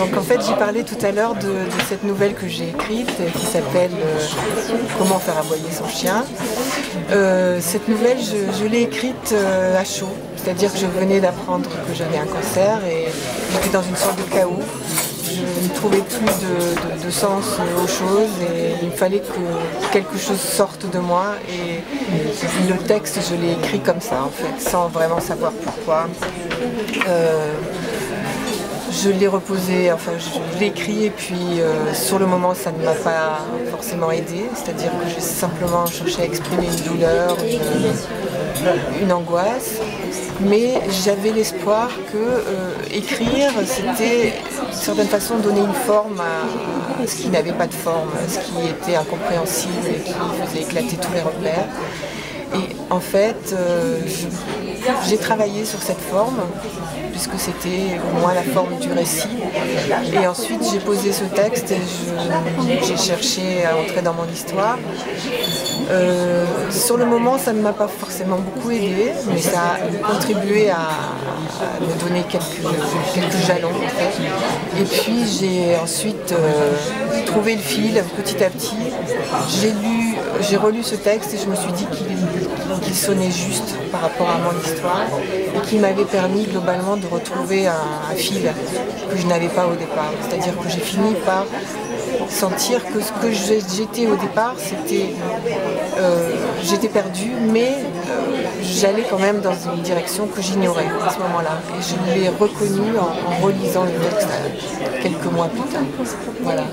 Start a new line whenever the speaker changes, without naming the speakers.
Donc en fait j'ai parlé tout à l'heure de cette nouvelle que j'ai écrite qui s'appelle Comment faire aboyer son chien. Cette nouvelle je l'ai écrite à chaud, c'est-à-dire que je venais d'apprendre que j'avais un cancer et j'étais dans une sorte de chaos. Je ne trouvais plus de sens aux choses et il fallait que quelque chose sorte de moi et le texte je l'ai écrit comme ça en fait, sans vraiment savoir pourquoi. Je l'ai reposé, enfin je l'ai écrit et puis sur le moment ça ne m'a pas forcément aidé, c'est-à-dire que j'ai simplement cherché à exprimer une douleur, une angoisse, mais j'avais l'espoir que écrire c'était d'une certaine façon donner une forme à ce qui n'avait pas de forme, ce qui était incompréhensible et qui faisait éclater tous les repères. Et en fait, j'ai travaillé sur cette forme, puisque c'était au moins la forme du récit. Et ensuite, j'ai posé ce texte et j'ai cherché à entrer dans mon histoire. Sur le moment, ça ne m'a pas forcément beaucoup aidé, mais ça a contribué à me donner quelques jalons. En fait. Et puis, j'ai ensuite trouvé le fil petit à petit. J'ai relu ce texte et je me suis dit qu'il sonnait juste par rapport à mon histoire et qui m'avait permis globalement de retrouver un fil que je n'avais pas au départ. C'est-à-dire que j'ai fini par sentir que ce que j'étais au départ, c'était j'étais perdue, mais j'allais quand même dans une direction que j'ignorais à ce moment-là. Et je l'ai reconnu en relisant le texte quelques mois plus tard. Voilà.